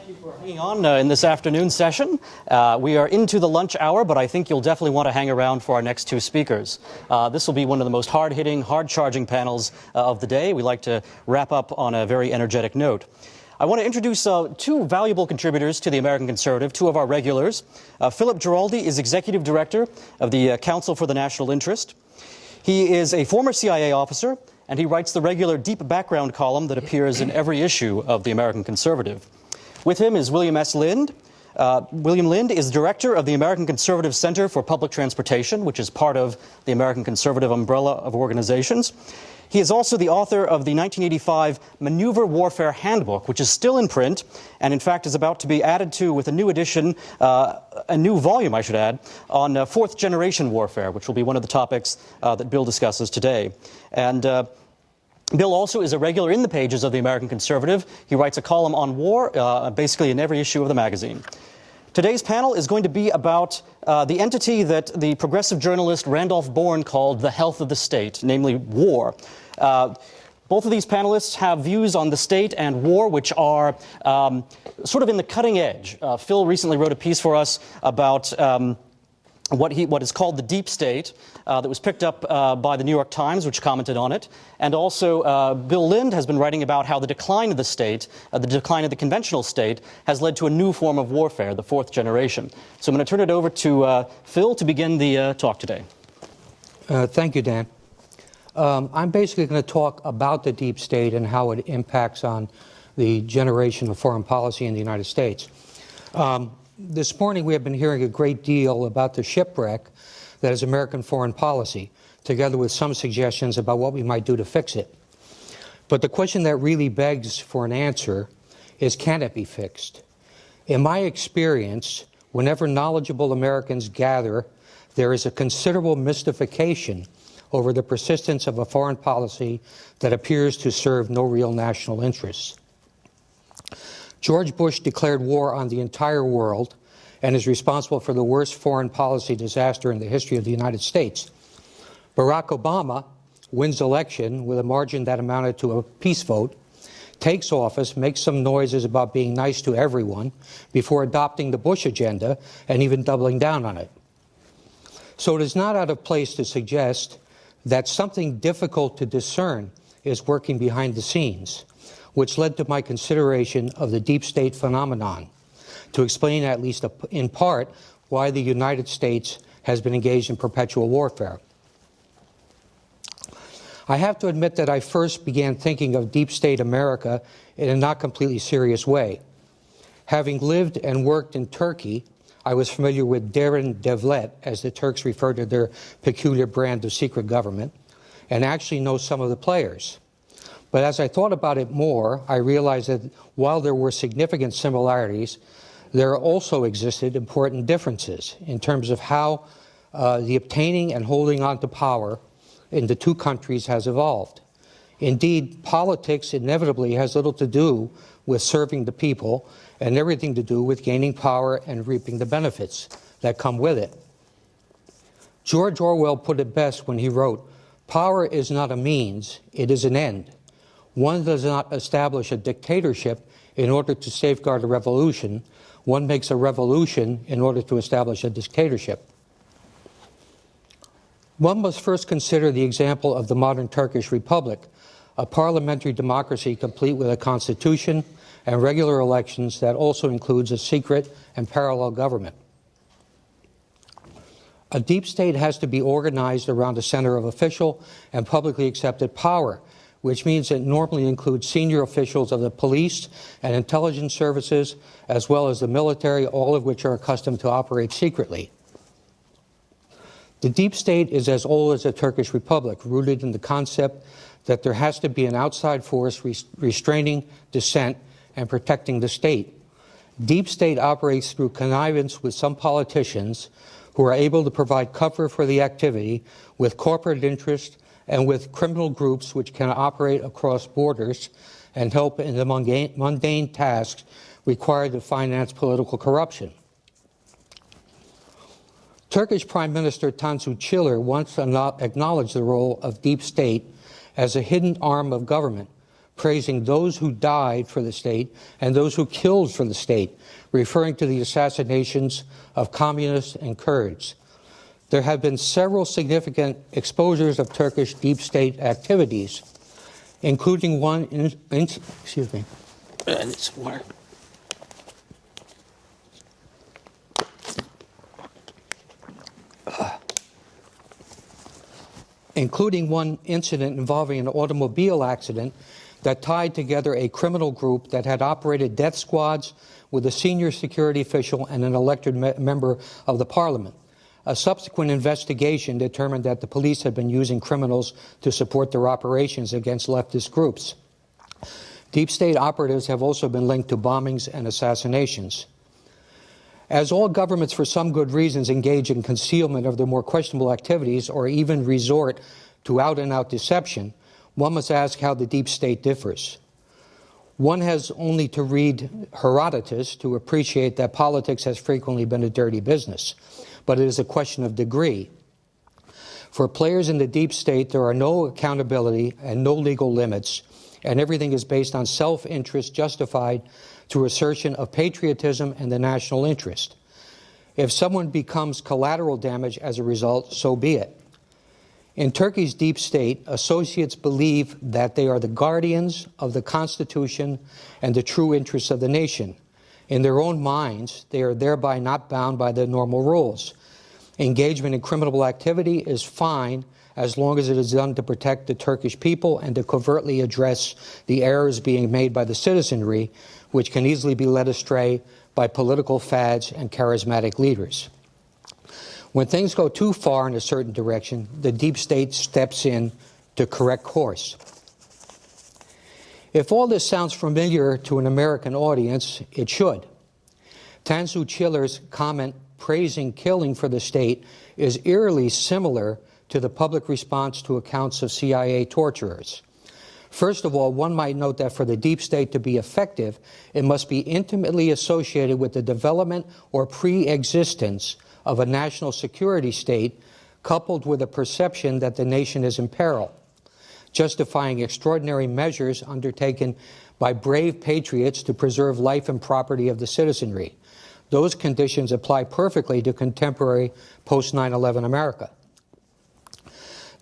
Thank you for hanging on in this afternoon session. We are into the lunch hour, but I think you'll definitely want to hang around for our next two speakers. This will be one of the most hard-hitting, hard-charging panels of the day. We like to wrap up on a very energetic note. I want to introduce two valuable contributors to the American Conservative, two of our regulars. Philip Giraldi is Executive Director of the Council for the National Interest. He is a former CIA officer, and he writes the regular deep background column that appears in every issue of the American Conservative. With him is William S. Lind. William Lind is director of the American Conservative Center for Public Transportation, which is part of the American Conservative umbrella of organizations. He is also the author of the 1985 Maneuver Warfare Handbook, which is still in print and, in fact, is about to be added to with a new edition, a new volume, I should add, on fourth-generation warfare, which will be one of the topics that Bill discusses today. And Bill also is a regular in the pages of the American Conservative. He writes a column on war, basically in every issue of the magazine. Today's panel is going to be about the entity that the progressive journalist Randolph Bourne called the health of the state, namely war. Both of these panelists have views on the state and war which are sort of in the cutting edge. Phil recently wrote a piece for us about what is called the deep state that was picked up by the New York Times, which commented on it. And also Bill Lind has been writing about how the decline of the state, the decline of the conventional state, has led to a new form of warfare, the fourth generation. So I'm going to turn it over to Phil to begin the talk today. Thank you, Dan. I'm basically going to talk about the deep state and how it impacts on the generation of foreign policy in the United States. This morning we have been hearing a great deal about the shipwreck that is American foreign policy, together with some suggestions about what we might do to fix it. But the question that really begs for an answer is, can it be fixed? In my experience, whenever knowledgeable Americans gather, there is a considerable mystification over the persistence of a foreign policy that appears to serve no real national interests. George Bush declared war on the entire world and is responsible for the worst foreign policy disaster in the history of the United States. Barack Obama wins election with a margin that amounted to a peace vote, takes office, makes some noises about being nice to everyone before adopting the Bush agenda and even doubling down on it. So it is not out of place to suggest that something difficult to discern is working behind the scenes, which led to my consideration of the deep state phenomenon, to explain, at least in part, why the United States has been engaged in perpetual warfare. I have to admit that I first began thinking of deep state America in a not completely serious way. Having lived and worked in Turkey, I was familiar with derin devlet, as the Turks refer to their peculiar brand of secret government, and actually know some of the players. But as I thought about it more, I realized that while there were significant similarities, there also existed important differences in terms of how the obtaining and holding on to power in the two countries has evolved. Indeed, politics inevitably has little to do with serving the people and everything to do with gaining power and reaping the benefits that come with it. George Orwell put it best when he wrote, "Power is not a means, it is an end. One does not establish a dictatorship in order to safeguard a revolution. One makes a revolution in order to establish a dictatorship." One must first consider the example of the modern Turkish Republic, a parliamentary democracy complete with a constitution and regular elections that also includes a secret and parallel government. A deep state has to be organized around a center of official and publicly accepted power, which means it normally includes senior officials of the police and intelligence services, as well as the military, all of which are accustomed to operate secretly. The deep state is as old as the Turkish Republic, rooted in the concept that there has to be an outside force restraining dissent and protecting the state. Deep state operates through connivance with some politicians who are able to provide cover for the activity with corporate interest and with criminal groups which can operate across borders and help in the mundane tasks required to finance political corruption. Turkish Prime Minister Tansu Çiller once acknowledged the role of deep state as a hidden arm of government, praising those who died for the state and those who killed for the state, referring to the assassinations of communists and Kurds. There have been several significant exposures of Turkish deep state activities, including one excuse me. I need some water. Including one incident involving an automobile accident that tied together a criminal group that had operated death squads with a senior security official and an elected member of the parliament. A subsequent investigation determined that the police had been using criminals to support their operations against leftist groups. Deep state operatives have also been linked to bombings and assassinations. As all governments, for some good reasons, engage in concealment of their more questionable activities or even resort to out-and-out deception, one must ask how the deep state differs. One has only to read Herodotus to appreciate that politics has frequently been a dirty business, but it is a question of degree. For players in the deep state, there are no accountability and no legal limits, and everything is based on self-interest justified through assertion of patriotism and the national interest. If someone becomes collateral damage as a result, so be it. In Turkey's deep state, associates believe that they are the guardians of the Constitution and the true interests of the nation. In their own minds, they are thereby not bound by the normal rules. Engagement in criminal activity is fine as long as it is done to protect the Turkish people and to covertly address the errors being made by the citizenry, which can easily be led astray by political fads and charismatic leaders. When things go too far in a certain direction, the deep state steps in to correct course. If all this sounds familiar to an American audience, it should. Tansu Çiller's comment praising killing for the state is eerily similar to the public response to accounts of CIA torturers. First of all, one might note that for the deep state to be effective, it must be intimately associated with the development or pre-existence of a national security state, coupled with a perception that the nation is in peril, justifying extraordinary measures undertaken by brave patriots to preserve life and property of the citizenry. Those conditions apply perfectly to contemporary post-9/11 America.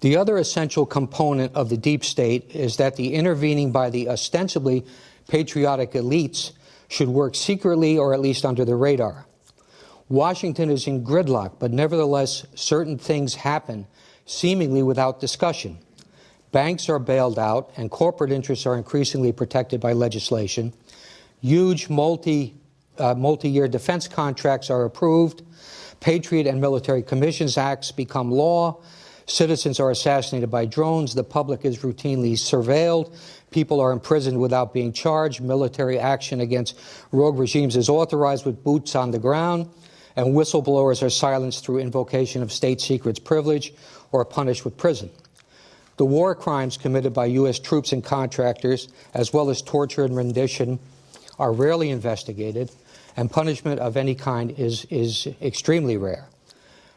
The other essential component of the deep state is that the intervening by the ostensibly patriotic elites should work secretly or at least under the radar. Washington is in gridlock, but nevertheless certain things happen seemingly without discussion. Banks are bailed out and corporate interests are increasingly protected by legislation. Huge multi-year defense contracts are approved. Patriot and Military Commissions Acts become law. Citizens are assassinated by drones. The public is routinely surveilled. People are imprisoned without being charged. Military action against rogue regimes is authorized with boots on the ground. And whistleblowers are silenced through invocation of state secrets privilege or punished with prison. The war crimes committed by U.S. troops and contractors, as well as torture and rendition, are rarely investigated, and punishment of any kind is extremely rare.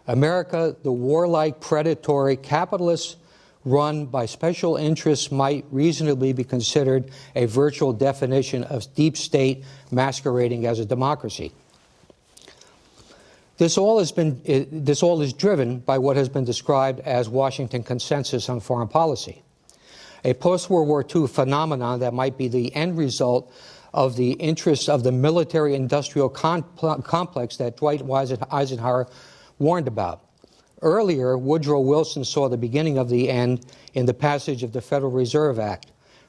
America, the warlike, predatory, capitalist run by special interests, might reasonably be considered a virtual definition of deep state masquerading as a democracy. This all is driven by what has been described as Washington consensus on foreign policy, a post-World War II phenomenon that might be the end result of the interests of the military-industrial complex that Dwight Eisenhower warned about. Earlier, Woodrow Wilson saw the beginning of the end in the passage of the Federal Reserve Act,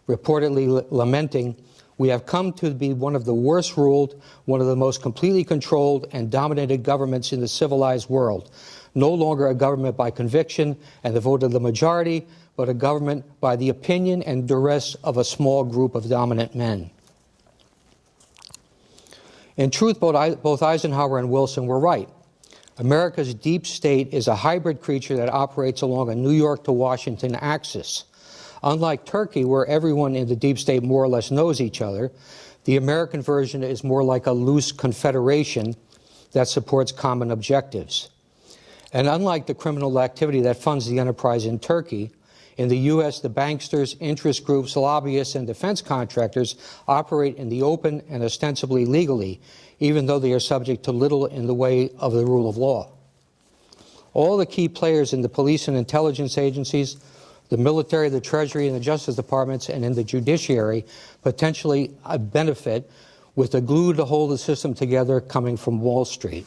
reportedly lamenting, "We have come to be one of the worst ruled, one of the most completely controlled and dominated governments in the civilized world. No longer a government by conviction and the vote of the majority, but a government by the opinion and duress of a small group of dominant men." In truth, both Eisenhower and Wilson were right. America's deep state is a hybrid creature that operates along a New York to Washington axis. Unlike Turkey, where everyone in the deep state more or less knows each other, the American version is more like a loose confederation that supports common objectives. And unlike the criminal activity that funds the enterprise in Turkey, In the U.S., the banksters, interest groups, lobbyists, and defense contractors operate in the open and ostensibly legally, even though they are subject to little in the way of the rule of law. All the key players in the police and intelligence agencies, the military, the Treasury, and the Justice Departments, and in the judiciary potentially benefit with the glue to hold the system together coming from Wall Street.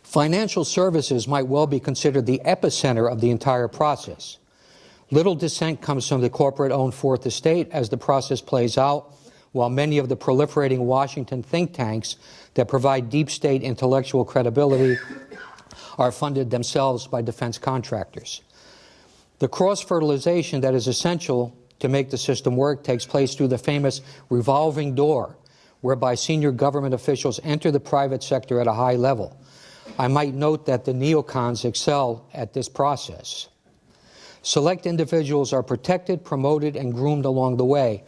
Financial services might well be considered the epicenter of the entire process. Little dissent comes from the corporate-owned Fourth Estate as the process plays out, while many of the proliferating Washington think tanks that provide deep state intellectual credibility are funded themselves by defense contractors. The cross-fertilization that is essential to make the system work takes place through the famous revolving door, whereby senior government officials enter the private sector at a high level. I might note that the neocons excel at this process. Select individuals are protected, promoted, and groomed along the way,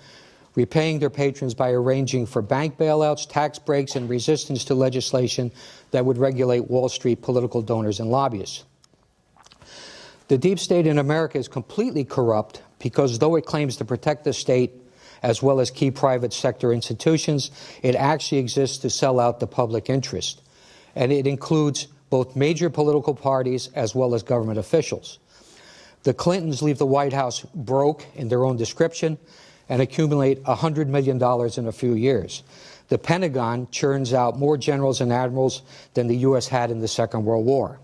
repaying their patrons by arranging for bank bailouts, tax breaks, and resistance to legislation that would regulate Wall Street political donors and lobbyists. The deep state in America is completely corrupt because though it claims to protect the state as well as key private sector institutions, it actually exists to sell out the public interest. And it includes both major political parties as well as government officials. The Clintons leave the White House broke in their own description and accumulate $100 million in a few years. The Pentagon churns out more generals and admirals than the U.S. had in the Second World War.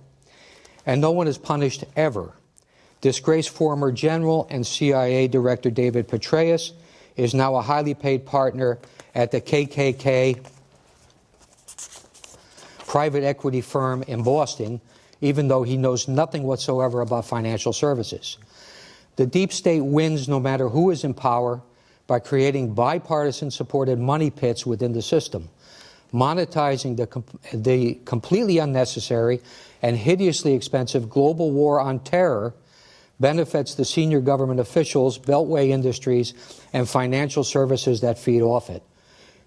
And no one is punished ever. Disgraced former general and CIA Director David Petraeus is now a highly paid partner at the KKK private equity firm in Boston, even though he knows nothing whatsoever about financial services. The deep state wins no matter who is in power by creating bipartisan supported money pits within the system, monetizing the completely unnecessary and hideously expensive global war on terror benefits the senior government officials, beltway industries, and financial services that feed off it.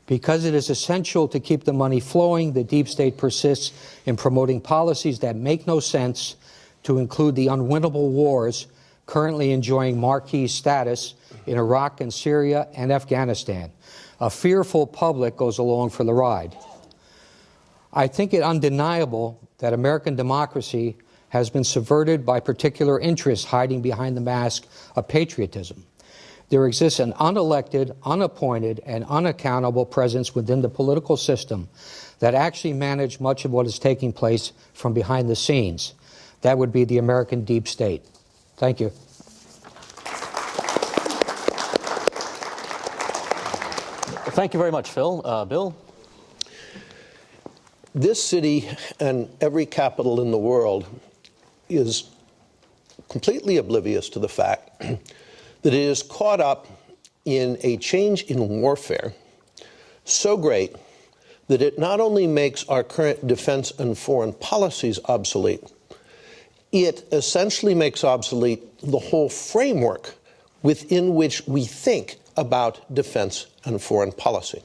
Because it is essential to keep the money flowing, the deep state persists in promoting policies that make no sense, to include the unwinnable wars currently enjoying marquee status in Iraq and Syria and Afghanistan. A fearful public goes along for the ride. I think it undeniable that American democracy has been subverted by particular interests hiding behind the mask of patriotism. There exists an unelected, unappointed, and unaccountable presence within the political system that actually manage much of what is taking place from behind the scenes. That would be the American deep state. Thank you. Thank you very much, Phil. Bill? This city and every capital in the world is completely oblivious to the fact that it is caught up in a change in warfare so great that it not only makes our current defense and foreign policies obsolete, it essentially makes obsolete the whole framework within which we think about defense and foreign policy.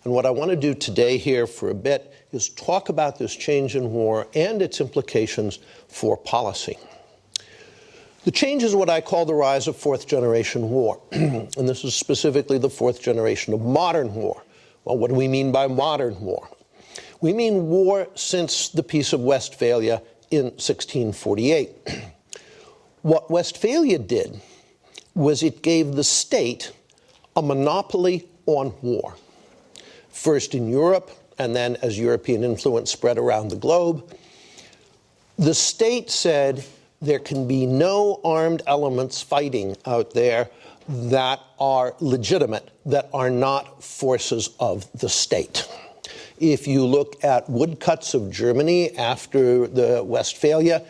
And what I want to do today here for a bit is talk about this change in war and its implications for policy. The change is what I call the rise of fourth-generation war, and this is specifically the fourth generation of modern war. Well, what do we mean by modern war? We mean war since the Peace of Westphalia in 1648. What Westphalia did was it gave the state a monopoly on war, first in Europe, and then as European influence spread around the globe. The state said, there can be no armed elements fighting out there that are legitimate, that are not forces of the state. If you look at woodcuts of Germany after the Westphalia,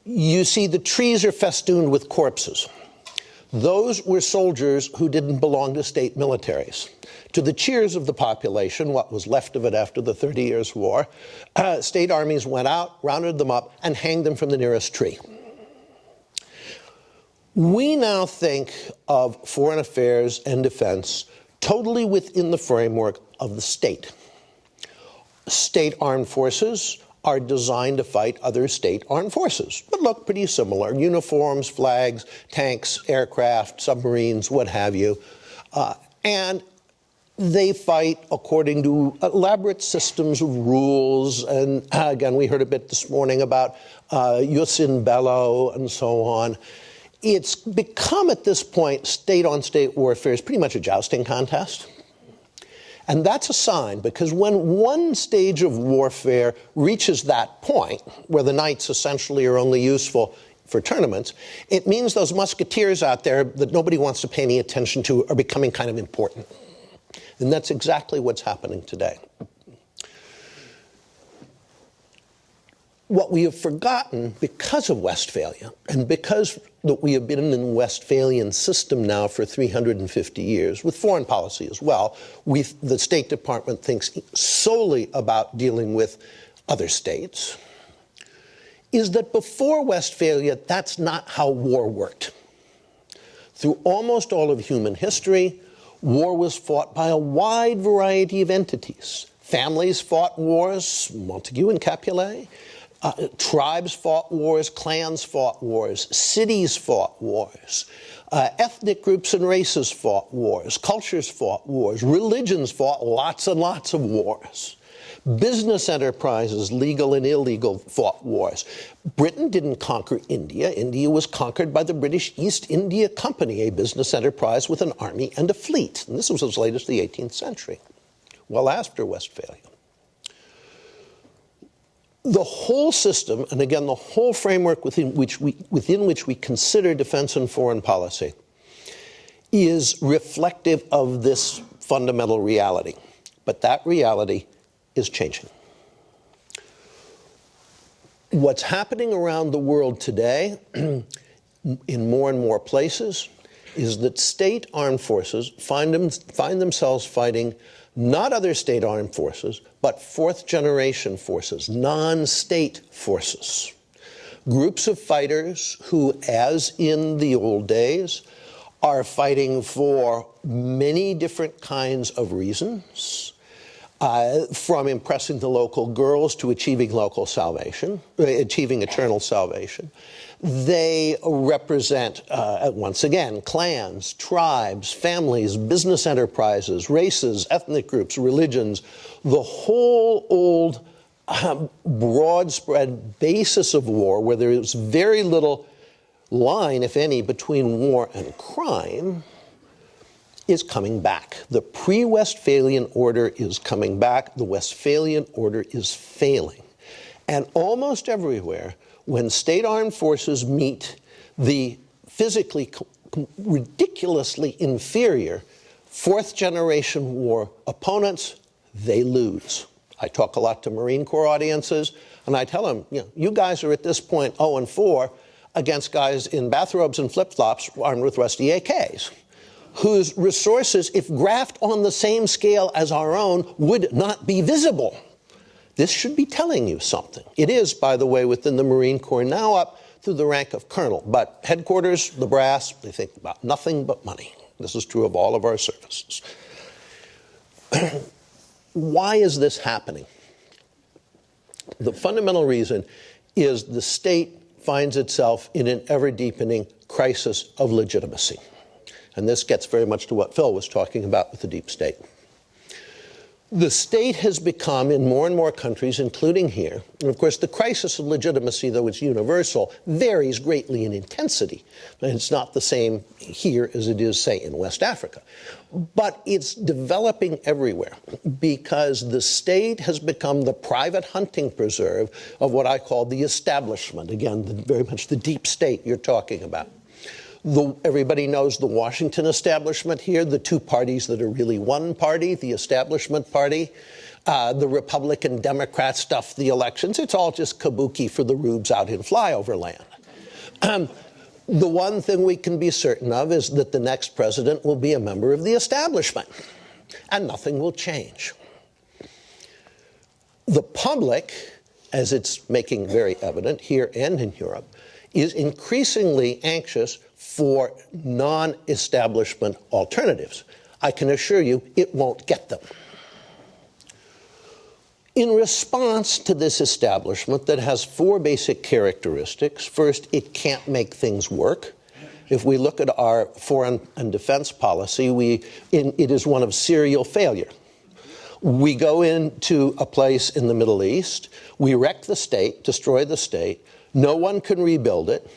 you see the trees are festooned with corpses. Those were soldiers who didn't belong to state militaries. To the cheers of the population, what was left of it after the 30 Years' War, state armies went out, rounded them up, and hanged them from the nearest tree. We now think of foreign affairs and defense totally within the framework of the state. State armed forces are designed to fight other state armed forces, but look pretty similar. Uniforms, flags, tanks, aircraft, submarines, what have you. And they fight according to elaborate systems of rules. And again, we heard a bit this morning about jus in bello and so on. It's become, at this point, state-on-state warfare is pretty much a jousting contest. And that's a sign, because when one stage of warfare reaches that point, where the knights essentially are only useful for tournaments, it means those musketeers out there that nobody wants to pay any attention to are becoming kind of important. And that's exactly what's happening today. What we have forgotten because of Westphalia, and because that we have been in the Westphalian system now for 350 years, with foreign policy as well, the State Department thinks solely about dealing with other states, is that before Westphalia, that's not how war worked. Through almost all of human history, war was fought by a wide variety of entities. Families fought wars, Montague and Capulet. Tribes fought wars, clans fought wars, cities fought wars, ethnic groups and races fought wars, cultures fought wars, religions fought lots and lots of wars. Business enterprises, legal and illegal, fought wars. Britain didn't conquer India. India was conquered by the British East India Company, a business enterprise with an army and a fleet. And this was as late as the 18th century, well after Westphalia. The whole system, and again, the whole framework within which we consider defense and foreign policy, is reflective of this fundamental reality. But that reality is changing. What's happening around the world today, in more and more places, is that state armed forces find themselves fighting not other state armed forces, but fourth-generation forces, non-state forces. Groups of fighters who, as in the old days, are fighting for many different kinds of reasons, from impressing the local girls to achieving local salvation, achieving eternal salvation. They represent, once again, clans, tribes, families, business enterprises, races, ethnic groups, religions, the whole old broad-spread basis of war, where there is very little line, if any, between war and crime, is coming back. The pre-Westphalian order is coming back. The Westphalian order is failing. And almost everywhere, when state armed forces meet the physically ridiculously inferior fourth-generation war opponents, they lose. I talk a lot to Marine Corps audiences, and I tell them, you guys are at this point 0-4 against guys in bathrobes and flip-flops armed with rusty AKs, whose resources, if graphed on the same scale as our own, would not be visible. This should be telling you something. It is, by the way, within the Marine Corps now up through the rank of colonel. But headquarters, the brass, they think about nothing but money. This is true of all of our services. Why is this happening? The fundamental reason is the state finds itself in an ever-deepening crisis of legitimacy. And this gets very much to what Phil was talking about with the deep state. The state has become, in more and more countries, including here, and of course the crisis of legitimacy, though it's universal, varies greatly in intensity. And it's not the same here as it is, say, in West Africa. But it's developing everywhere because the state has become the private hunting preserve of what I call the establishment. Again, very much the deep state you're talking about. Everybody knows the Washington establishment here, the two parties that are really one party, the establishment party. The Republican Democrat stuff, the elections, it's all just kabuki for the rubes out in flyover land. The one thing we can be certain of is that the next president will be a member of the establishment, and nothing will change. The public, as it's making very evident here and in Europe, is increasingly anxious for non-establishment alternatives. I can assure you it won't get them. In response to this establishment that has four basic characteristics, first, it can't make things work. If we look at our foreign and defense policy, it is one of serial failure. We go into a place in the Middle East, we wreck the state, destroy the state, no one can rebuild it,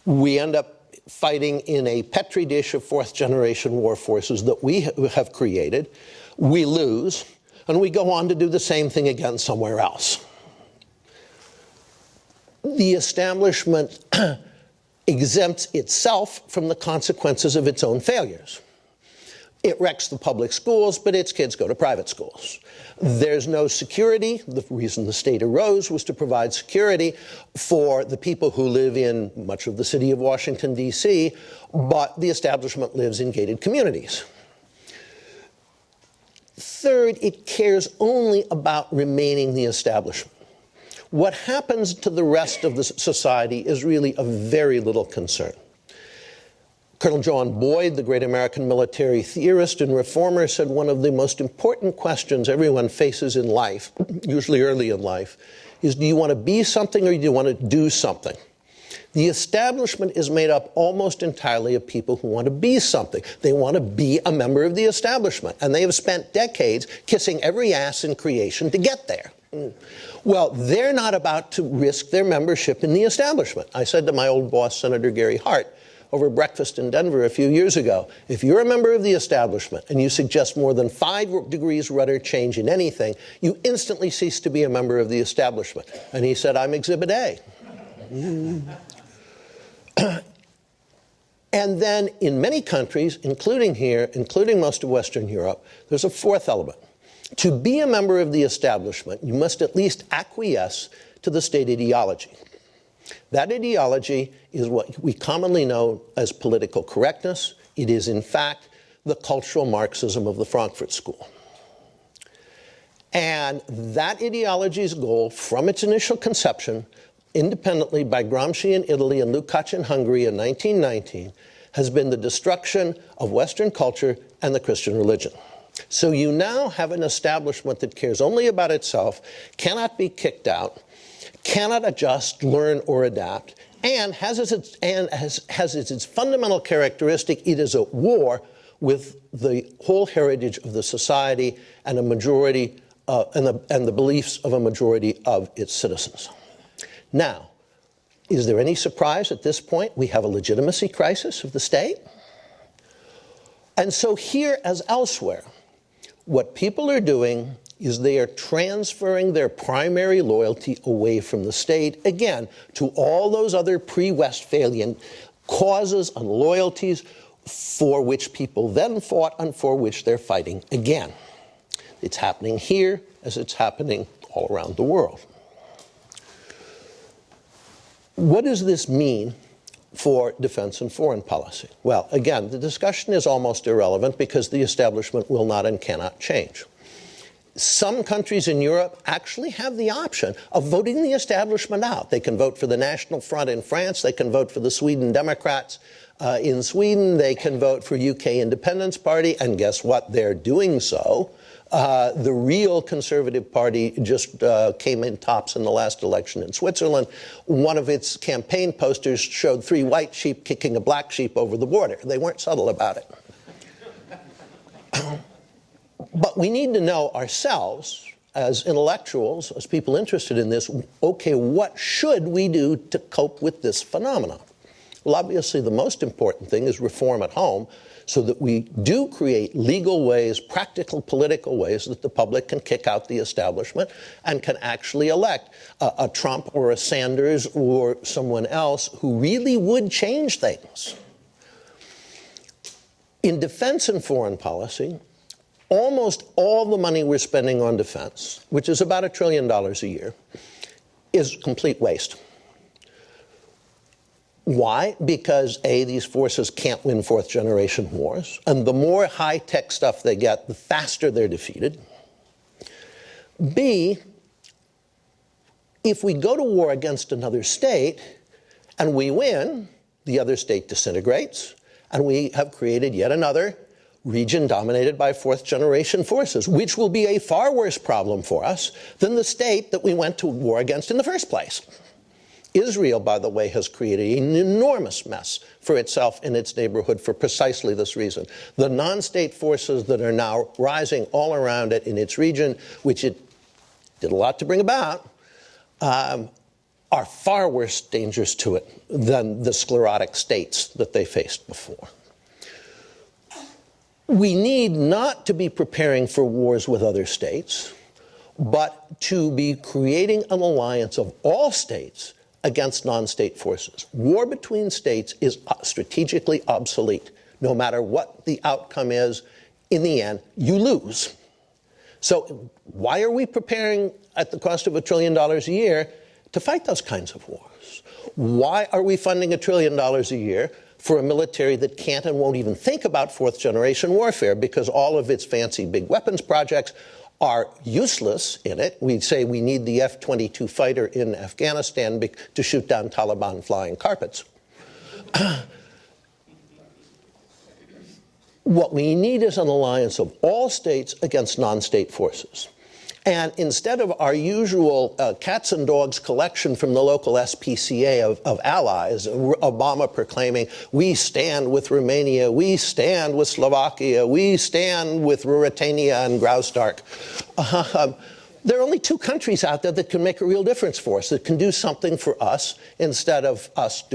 we end up fighting in a petri dish of fourth-generation war forces that we have created, we lose, and we go on to do the same thing again somewhere else. The establishment exempts itself from the consequences of its own failures. It wrecks the public schools, but its kids go to private schools. There's no security. The reason the state arose was to provide security for the people who live in much of the city of Washington, D.C., but the establishment lives in gated communities. Third, it cares only about remaining the establishment. What happens to the rest of the society is really of very little concern. Colonel John Boyd, the great American military theorist and reformer, said one of the most important questions everyone faces in life, usually early in life, is do you want to be something or do you want to do something? The establishment is made up almost entirely of people who want to be something. They want to be a member of the establishment, and they have spent decades kissing every ass in creation to get there. Well, they're not about to risk their membership in the establishment. I said to my old boss, Senator Gary Hart, over breakfast in Denver a few years ago, if you're a member of the establishment and you suggest more than 5 degrees rudder change in anything, you instantly cease to be a member of the establishment. And he said, I'm Exhibit A. And then in many countries, including here, including most of Western Europe, there's a fourth element. To be a member of the establishment, you must at least acquiesce to the state ideology. That ideology is what we commonly know as political correctness. It is, in fact, the cultural Marxism of the Frankfurt School. And that ideology's goal, from its initial conception, independently by Gramsci in Italy and Lukács in Hungary in 1919, has been the destruction of Western culture and the Christian religion. So you now have an establishment that cares only about itself, cannot be kicked out, cannot adjust, learn, or adapt, and has its fundamental characteristic, it is at war with the whole heritage of the society and a majority and the beliefs of a majority of its citizens. Now, is there any surprise at this point? We have a legitimacy crisis of the state. And so here, as elsewhere, what people are doing is they are transferring their primary loyalty away from the state, again, to all those other pre-Westphalian causes and loyalties for which people then fought and for which they're fighting again. It's happening here as it's happening all around the world. What does this mean for defense and foreign policy? Well, again, the discussion is almost irrelevant because the establishment will not and cannot change. Some countries in Europe actually have the option of voting the establishment out. They can vote for the National Front in France. They can vote for the Sweden Democrats in Sweden. They can vote for UK Independence Party. And guess what? They're doing so. The real Conservative Party just came in tops in the last election in Switzerland. One of its campaign posters showed 3 white sheep kicking a black sheep over the border. They weren't subtle about it. But we need to know ourselves, as intellectuals, as people interested in this, okay, what should we do to cope with this phenomenon? Well, obviously, the most important thing is reform at home so that we do create legal ways, practical political ways that the public can kick out the establishment and can actually elect a Trump or a Sanders or someone else who really would change things. In defense and foreign policy, almost all the money we're spending on defense, which is about $1 trillion a year, is complete waste. Why? Because A, these forces can't win fourth-generation wars, and the more high-tech stuff they get, the faster they're defeated. B, if we go to war against another state and we win, the other state disintegrates, and we have created yet another region dominated by fourth-generation forces, which will be a far worse problem for us than the state that we went to war against in the first place. Israel, by the way, has created an enormous mess for itself in its neighborhood for precisely this reason. The non-state forces that are now rising all around it in its region, which it did a lot to bring about, are far worse dangers to it than the sclerotic states that they faced before. We need not to be preparing for wars with other states, but to be creating an alliance of all states against non-state forces. War between states is strategically obsolete. No matter what the outcome is, in the end, you lose. So why are we preparing at the cost of $1 trillion a year to fight those kinds of wars? Why are we funding $1 trillion a year for a military that can't and won't even think about fourth-generation warfare, because all of its fancy big weapons projects are useless in it? We say we need the F-22 fighter in Afghanistan to shoot down Taliban flying carpets. What we need is an alliance of all states against non-state forces. And instead of our usual cats and dogs collection from the local SPCA of allies, Obama proclaiming, we stand with Romania, we stand with Slovakia, we stand with Ruritania and Graustark. There are only 2 countries out there that can make a real difference for us, that can do something for us instead of us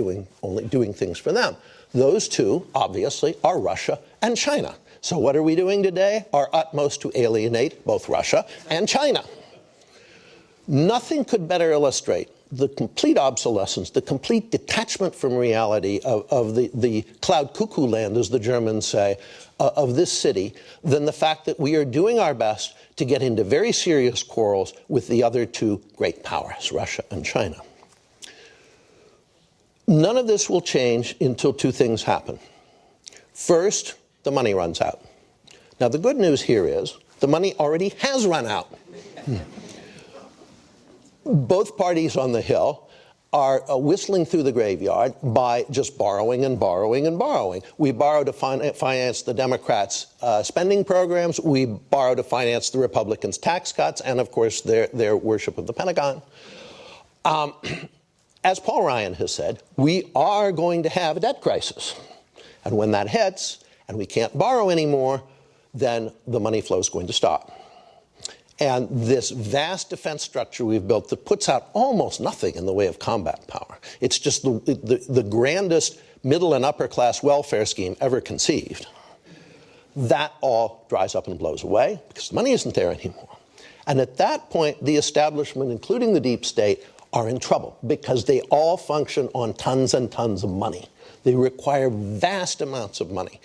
only doing things for them. Those 2, obviously, are Russia and China. So what are we doing today? Our utmost to alienate both Russia and China. Nothing could better illustrate the complete obsolescence, the complete detachment from reality of the cloud cuckoo land, as the Germans say, of this city, than the fact that we are doing our best to get into very serious quarrels with the other 2 great powers, Russia and China. None of this will change until 2 things happen. First, the money runs out. Now, the good news here is the money already has run out. Both parties on the Hill are whistling through the graveyard by just borrowing and borrowing and borrowing. We borrow to finance the Democrats' spending programs. We borrow to finance the Republicans' tax cuts and, of course, their worship of the Pentagon. As Paul Ryan has said, we are going to have a debt crisis. And when that hits, and we can't borrow anymore, then the money flow is going to stop. And this vast defense structure we've built that puts out almost nothing in the way of combat power, it's just the grandest middle and upper class welfare scheme ever conceived, that all dries up and blows away because the money isn't there anymore. And at that point, the establishment, including the deep state, are in trouble because they all function on tons and tons of money. They require vast amounts of money.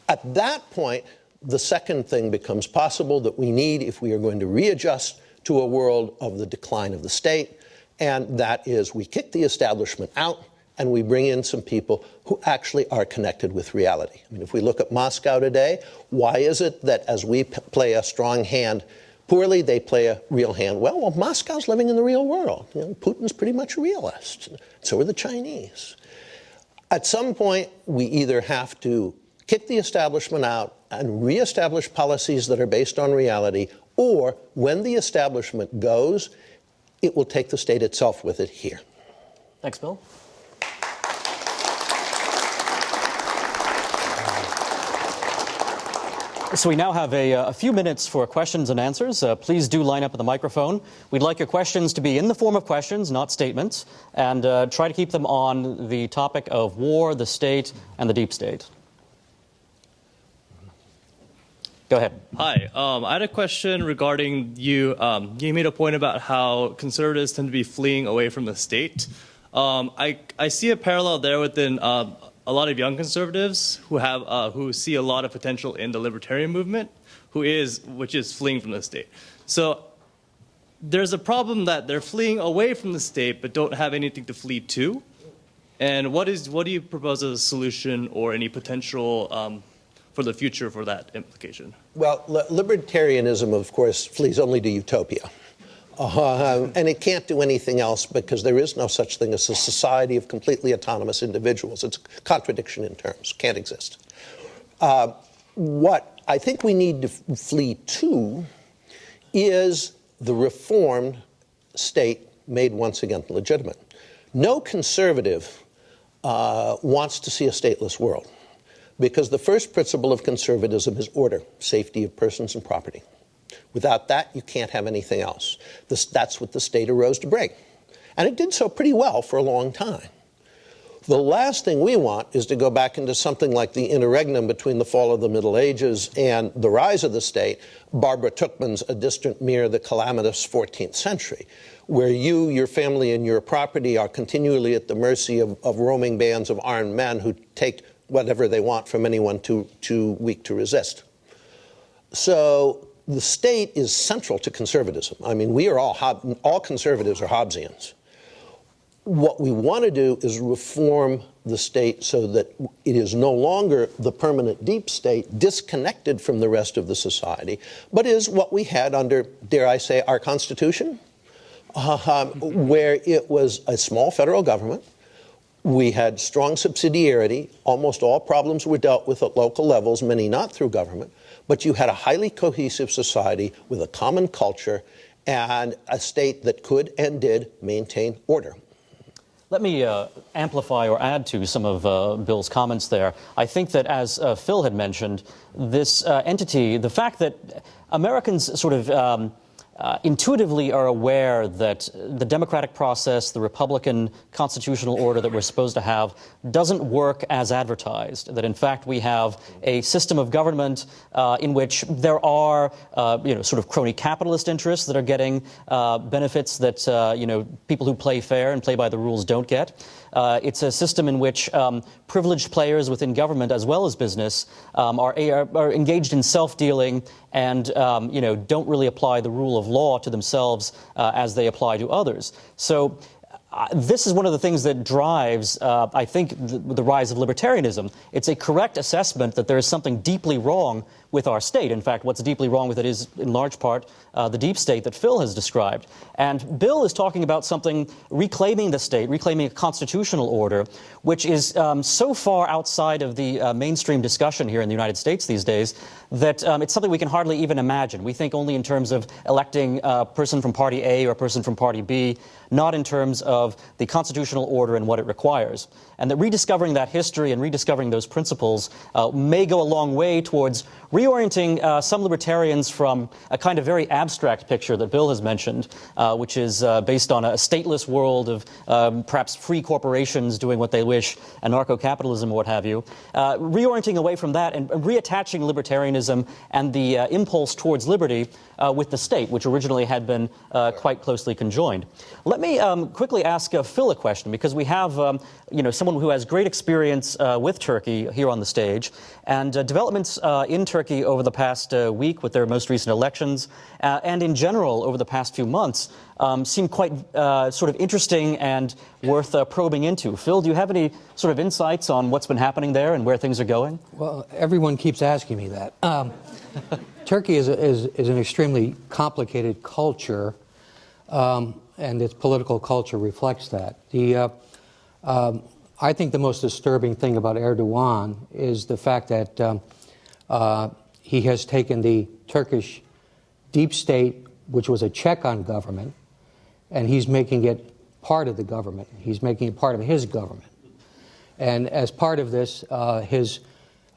At that point, the second thing becomes possible that we need if we are going to readjust to a world of the decline of the state, and that is we kick the establishment out and we bring in some people who actually are connected with reality. I mean, if we look at Moscow today, why is it that as we play a strong hand poorly, they play a real hand well? Well, Moscow's living in the real world. You know, Putin's pretty much a realist. So are the Chinese. At some point, we either have to kick the establishment out and reestablish policies that are based on reality, or when the establishment goes, it will take the state itself with it here. Thanks, Bill. So we now have a few minutes for questions and answers. Please do line up at the microphone. We'd like your questions to be in the form of questions, not statements, and try to keep them on the topic of war, the state, and the deep state. Go ahead. Hi. I had a question regarding you. You made a point about how conservatives tend to be fleeing away from the state. I see a parallel there within a lot of young conservatives who see a lot of potential in the libertarian movement, which is fleeing from the state. So there's a problem that they're fleeing away from the state but don't have anything to flee to. And what do you propose as a solution or any potential for the future for that implication? Well, libertarianism, of course, flees only to utopia. And it can't do anything else because there is no such thing as a society of completely autonomous individuals. It's a contradiction in terms. Can't exist. What I think we need to flee to is the reformed state made once again legitimate. No conservative wants to see a stateless world, because the first principle of conservatism is order, safety of persons and property. Without that, you can't have anything else. That's what the state arose to bring. And it did so pretty well for a long time. The last thing we want is to go back into something like the interregnum between the fall of the Middle Ages and the rise of the state, Barbara Tuchman's A Distant Mirror, the calamitous 14th century, where you, your family, and your property are continually at the mercy of roaming bands of armed men who take whatever they want from anyone too weak to resist. So the state is central to conservatism. I mean, we are all conservatives are Hobbesians. What we want to do is reform the state so that it is no longer the permanent deep state disconnected from the rest of the society, but is what we had under, dare I say, our Constitution, where it was a small federal government. We had strong subsidiarity. Almost all problems were dealt with at local levels, many not through government. But you had a highly cohesive society with a common culture and a state that could and did maintain order. Let me amplify or add to some of Bill's comments there. I think that, as Phil had mentioned, this entity, the fact that Americans sort of intuitively are aware that the democratic process, the Republican constitutional order that we're supposed to have, doesn't work as advertised. That, in fact, we have a system of government in which there are, sort of crony capitalist interests that are getting benefits that, people who play fair and play by the rules don't get. It's a system in which privileged players within government as well as business are engaged in self-dealing and don't really apply the rule of law to themselves as they apply to others. So this is one of the things that drives, I think, the rise of libertarianism. It's a correct assessment that there is something deeply wrong with our state. In fact, what's deeply wrong with it is, in large part, the deep state that Phil has described. And Bill is talking about something, reclaiming the state, reclaiming a constitutional order, which is so far outside of the mainstream discussion here in the United States these days that it's something we can hardly even imagine. We think only in terms of electing a person from Party A or a person from Party B, not in terms of the constitutional order and what it requires. And that rediscovering that history and rediscovering those principles may go a long way towards reorienting some libertarians from a kind of very abstract picture that Bill has mentioned, which is based on a stateless world of perhaps free corporations doing what they wish, anarcho-capitalism or what have you, reorienting away from that and reattaching libertarianism and the impulse towards liberty with the state, which originally had been quite closely conjoined. Let me quickly ask Phil a question, because we have someone who has great experience with Turkey here on the stage, and developments in Turkey over the past week with their most recent elections, and in general over the past few months, seem quite sort of interesting and worth probing into. Phil, do you have any sort of insights on what's been happening there and where things are going? Well, everyone keeps asking me that. Turkey is an extremely complicated culture, and its political culture reflects that. I think the most disturbing thing about Erdogan is the fact that he has taken the Turkish deep state, which was a check on government, and he's making it part of the government. He's making it part of his government. And as part of this, his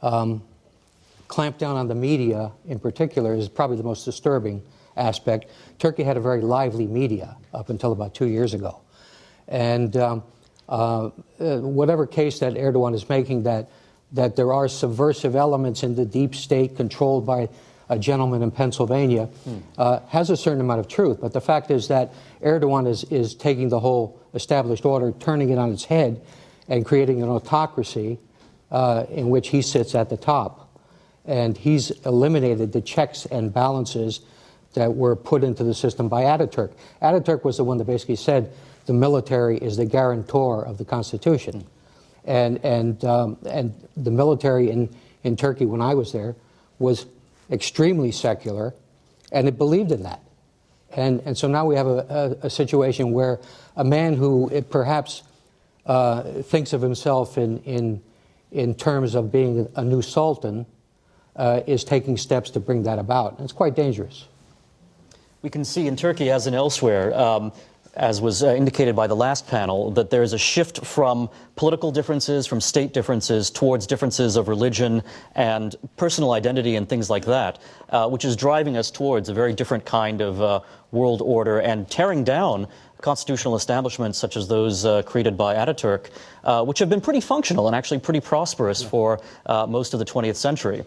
clampdown on the media in particular is probably the most disturbing aspect. Turkey had a very lively media up until about 2 years ago. And whatever case that Erdogan is making that there are subversive elements in the deep state controlled by a gentleman in Pennsylvania has a certain amount of truth. But the fact is that Erdogan is taking the whole established order, turning it on its head, and creating an autocracy in which he sits at the top. And he's eliminated the checks and balances that were put into the system by Ataturk. Ataturk was the one that basically said the military is the guarantor of the Constitution. And the military in Turkey, when I was there, was extremely secular, and it believed in that. And so now we have a situation where a man who perhaps thinks of himself in terms of being a new sultan is taking steps to bring that about. And it's quite dangerous. We can see in Turkey, as in elsewhere, as was indicated by the last panel, that there is a shift from political differences, from state differences, towards differences of religion and personal identity and things like that, which is driving us towards a very different kind of world order and tearing down constitutional establishments such as those created by Ataturk, which have been pretty functional and actually pretty prosperous for most of the 20th century.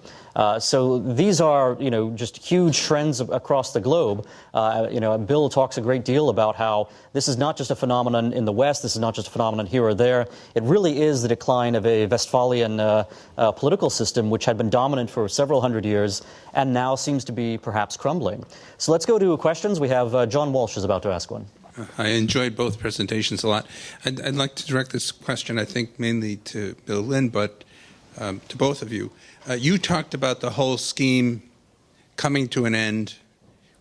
So these are, just huge trends across the globe. Bill talks a great deal about how this is not just a phenomenon in the West, this is not just a phenomenon here or there. It really is the decline of a Westphalian political system which had been dominant for several hundred years and now seems to be perhaps crumbling. So let's go to questions. We have John Walsh is about to ask one. I enjoyed both presentations a lot. I'd like to direct this question, I think, mainly to Bill Lynn, but to both of you. You talked about the whole scheme coming to an end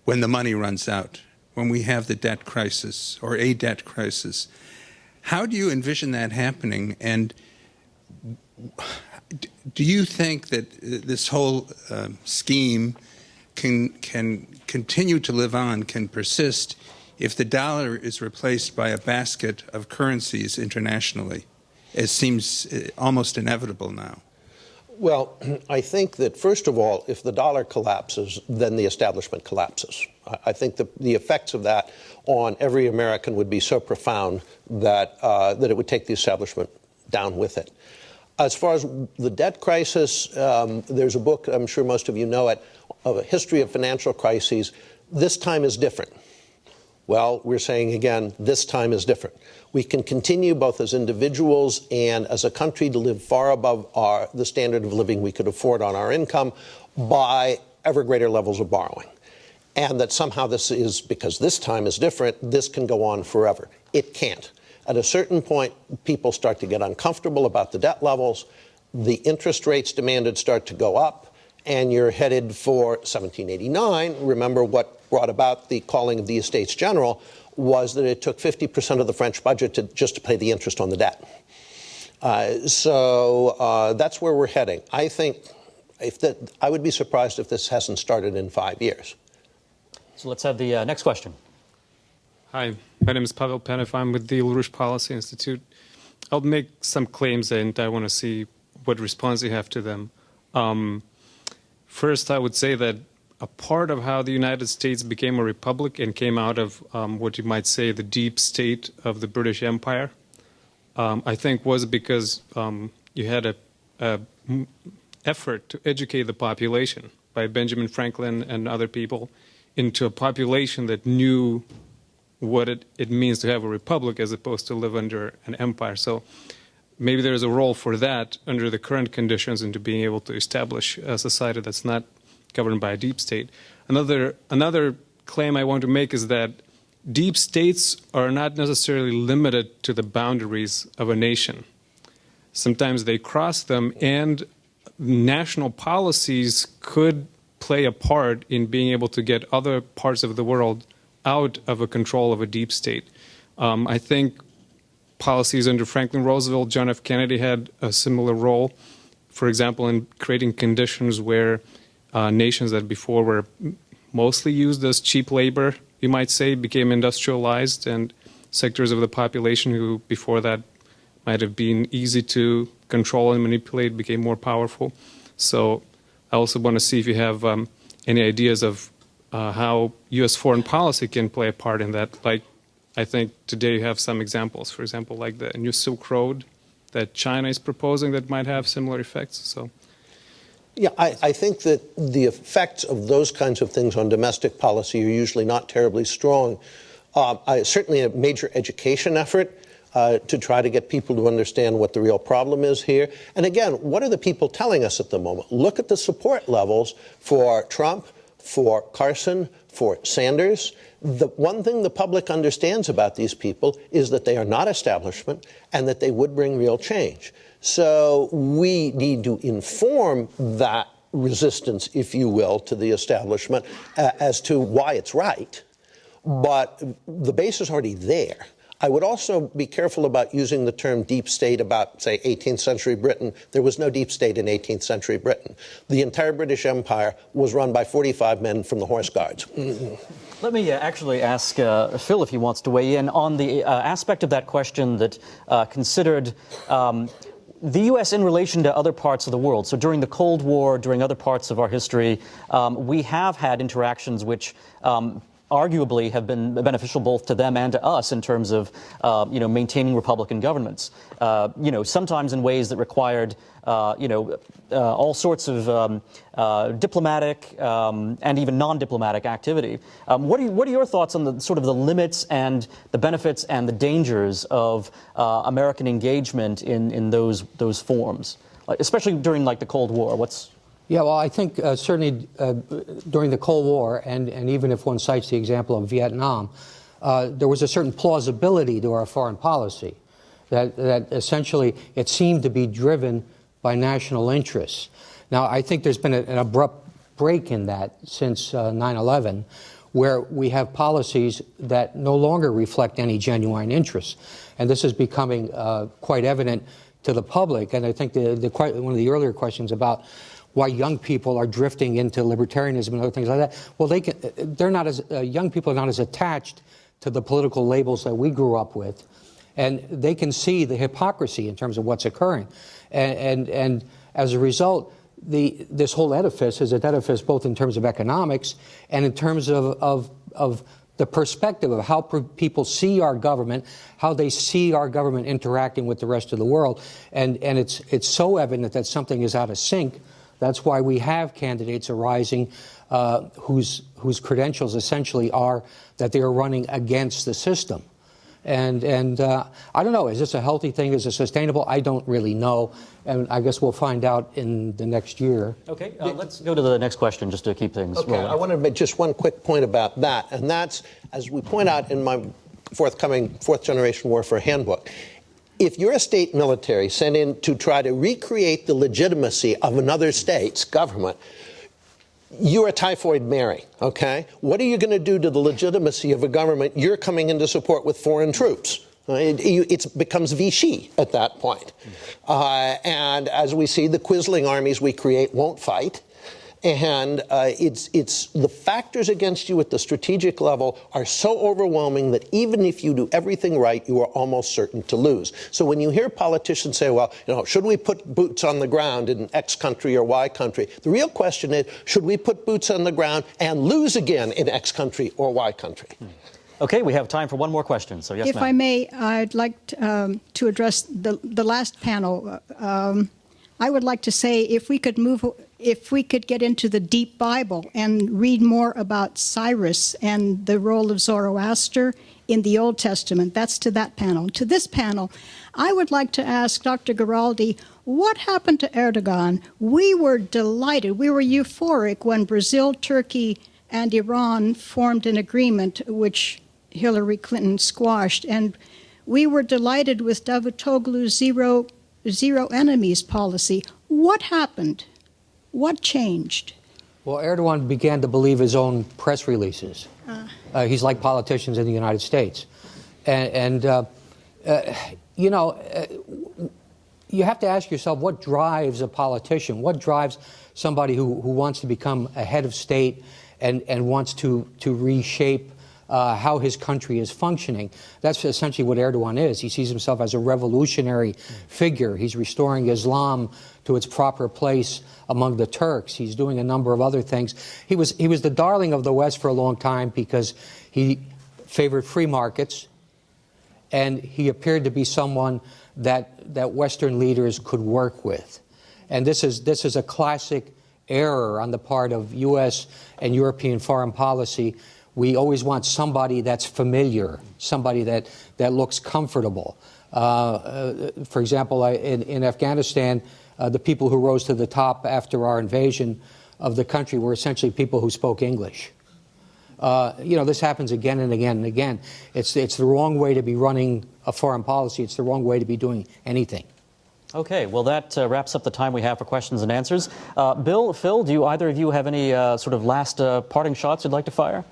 when the money runs out, when we have the debt crisis or a debt crisis. How do you envision that happening? And do you think that this whole scheme can continue to live on, can persist, if the dollar is replaced by a basket of currencies internationally? It seems almost inevitable now. Well, I think that, first of all, if the dollar collapses, then the establishment collapses. I think the effects of that on every American would be so profound that, that it would take the establishment down with it. As far as the debt crisis, there's a book, I'm sure most of you know it, of a history of financial crises. This time is different. Well, we're saying again, this time is different. We can continue both as individuals and as a country to live far above the standard of living we could afford on our income by ever greater levels of borrowing. And that somehow this is, because this time is different, this can go on forever. It can't. At a certain point, people start to get uncomfortable about the debt levels, the interest rates demanded start to go up, and you're headed for 1789. Remember what brought about the calling of the Estates General was that it took 50% of the French budget just to pay the interest on the debt. So that's where we're heading. I think I would be surprised if this hasn't started in 5 years. So let's have the next question. Hi, my name is Pavel Penev. I'm with the LaRouche Policy Institute. I'll make some claims and I want to see what response you have to them. First, I would say that a part of how the United States became a republic and came out of what you might say the deep state of the British Empire, I think was because you had a effort to educate the population by Benjamin Franklin and other people into a population that knew what it means to have a republic as opposed to live under an empire. So maybe there's a role for that under the current conditions into being able to establish a society that's not governed by a deep state. Another claim I want to make is that deep states are not necessarily limited to the boundaries of a nation. Sometimes they cross them, and national policies could play a part in being able to get other parts of the world out of a control of a deep state. I think policies under Franklin Roosevelt, John F. Kennedy had a similar role, for example, in creating conditions where nations that before were mostly used as cheap labor, you might say, became industrialized, and sectors of the population who before that might have been easy to control and manipulate became more powerful. So I also want to see if you have any ideas of how U.S. foreign policy can play a part in that. Like, I think today you have some examples, for example, like the new Silk Road that China is proposing that might have similar effects. So. Yeah, I think that the effects of those kinds of things on domestic policy are usually not terribly strong. Certainly a major education effort to try to get people to understand what the real problem is here. And again, what are the people telling us at the moment? Look at the support levels for Trump, for Carson, for Sanders. The one thing the public understands about these people is that they are not establishment and that they would bring real change. So we need to inform that resistance, if you will, to the establishment as to why it's right. But the base is already there. I would also be careful about using the term deep state about, say, 18th century Britain. There was no deep state in 18th century Britain. The entire British Empire was run by 45 men from the Horse Guards. Let me actually ask Phil if he wants to weigh in on the aspect of that question that considered the U.S. in relation to other parts of the world. So during the Cold War, during other parts of our history, we have had interactions which arguably have been beneficial both to them and to us in terms of, maintaining Republican governments. Sometimes in ways that required, all sorts of diplomatic and even non-diplomatic activity. What are your thoughts on the sort of the limits and the benefits and the dangers of American engagement in those forms, especially during like the Cold War? Yeah, well, I think certainly during the Cold War, and even if one cites the example of Vietnam, there was a certain plausibility to our foreign policy, that essentially it seemed to be driven by national interests. Now, I think there's been an abrupt break in that since 9/11, where we have policies that no longer reflect any genuine interests. And this is becoming quite evident to the public. And I think one of the earlier questions about why young people are drifting into libertarianism and other things like that. Well, young people are not as attached to the political labels that we grew up with, and they can see the hypocrisy in terms of what's occurring. And as a result, this whole edifice is an edifice both in terms of economics and in terms of the perspective of how people see our government, how they see our government interacting with the rest of the world. And it's so evident that something is out of sync. That's why we have candidates arising whose credentials essentially are that they are running against the system. And I don't know, is this a healthy thing? Is it sustainable? I don't really know. And I guess we'll find out in the next year. Okay, let's go to the next question just to keep things rolling. I want to make just one quick point about that. And that's, as we point out in my forthcoming Fourth Generation Warfare Handbook, if you're a state military sent in to try to recreate the legitimacy of another state's government, you're a typhoid Mary, okay? What are you going to do to the legitimacy of a government you're coming in to support with foreign troops? It becomes Vichy at that point. And as we see, the quisling armies we create won't fight. And it's the factors against you at the strategic level are so overwhelming that even if you do everything right, you are almost certain to lose. So when you hear politicians say, well, should we put boots on the ground in X country or Y country? The real question is, should we put boots on the ground and lose again in X country or Y country? Okay, we have time for one more question. So yes, if I may, I'd like to address the last panel. I would like to say if we could get into the deep Bible and read more about Cyrus and the role of Zoroaster in the Old Testament. That's to that panel. To this panel, I would like to ask Dr. Giraldi, what happened to Erdogan? We were delighted, we were euphoric when Brazil, Turkey, and Iran formed an agreement which Hillary Clinton squashed. And we were delighted with Davutoglu's zero enemies policy. What happened? What changed? Well, Erdogan began to believe his own press releases. He's like politicians in the United States. You have to ask yourself, what drives a politician? What drives somebody who wants to become a head of state and wants to reshape how his country is functioning? That's essentially what Erdogan is. He sees himself as a revolutionary figure. He's restoring Islam to its proper place among the Turks. He's doing a number of other things. He was the darling of the West for a long time because he favored free markets, and he appeared to be someone that Western leaders could work with. And this is a classic error on the part of U.S. and European foreign policy. We always want somebody that's familiar, somebody that looks comfortable. For example, in Afghanistan, the people who rose to the top after our invasion of the country were essentially people who spoke English. This happens again and again and again. It's the wrong way to be running a foreign policy. It's the wrong way to be doing anything. Okay, well, that wraps up the time we have for questions and answers. Bill, Phil, do either of you have any sort of last parting shots you'd like to fire?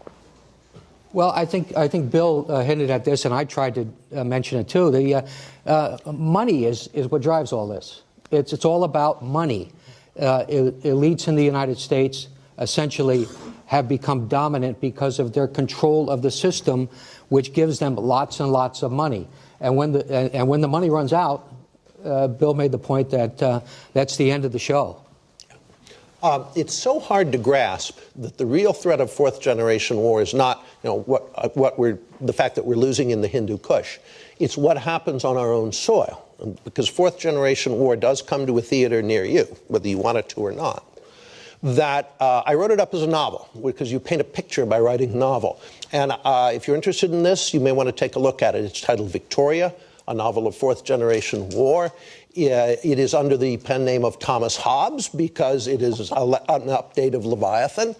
Well, I think Bill hinted at this, and I tried to mention it too. The money is what drives all this. It's all about money. Elites in the United States essentially have become dominant because of their control of the system, which gives them lots and lots of money. And when the money runs out, Bill made the point that that's the end of the show. It's so hard to grasp that the real threat of fourth-generation war is not, the fact that we're losing in the Hindu Kush. It's what happens on our own soil, because fourth-generation war does come to a theater near you, whether you want it to or not. That I wrote it up as a novel, because you paint a picture by writing a novel. And if you're interested in this, you may want to take a look at it. It's titled Victoria, a novel of fourth-generation war. It is under the pen name of Thomas Hobbes because it is an update of Leviathan.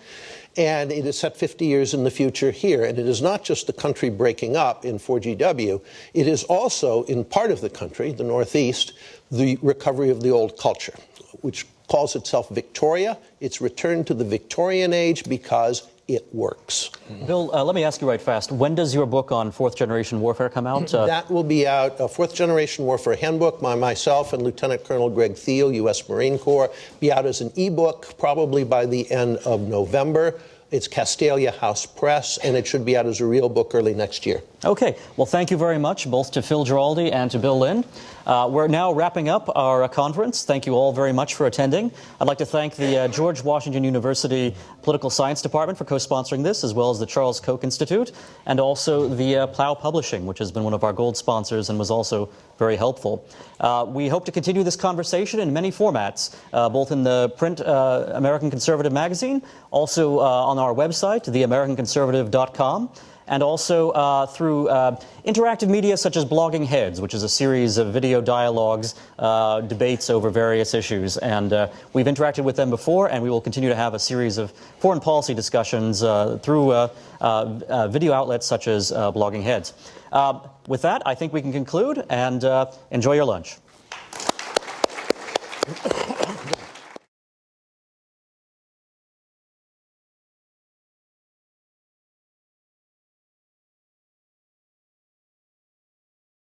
And it is set 50 years in the future here. And it is not just the country breaking up in 4GW. It is also, in part of the country, the Northeast, the recovery of the old culture, which calls itself Victoria. It's returned to the Victorian age because it works. Bill, let me ask you right fast. When does your book on fourth-generation warfare come out? That will be out, Fourth-Generation Warfare Handbook, by myself and Lieutenant Colonel Greg Thiel, U.S. Marine Corps, be out as an e-book probably by the end of November. It's Castalia House Press, and it should be out as a real book early next year. Okay. Well, thank you very much, both to Phil Giraldi and to Bill Lind. We're now wrapping up our conference. Thank you all very much for attending. I'd like to thank the George Washington University Political Science Department for co-sponsoring this, as well as the Charles Koch Institute, and also the Plow Publishing, which has been one of our gold sponsors and was also very helpful. We hope to continue this conversation in many formats, both in the print American Conservative magazine, also on our website, theamericanconservative.com, and also through interactive media such as Blogging Heads, which is a series of video dialogues, debates over various issues. And we've interacted with them before, and we will continue to have a series of foreign policy discussions through video outlets such as Blogging Heads. With that, I think we can conclude, and enjoy your lunch.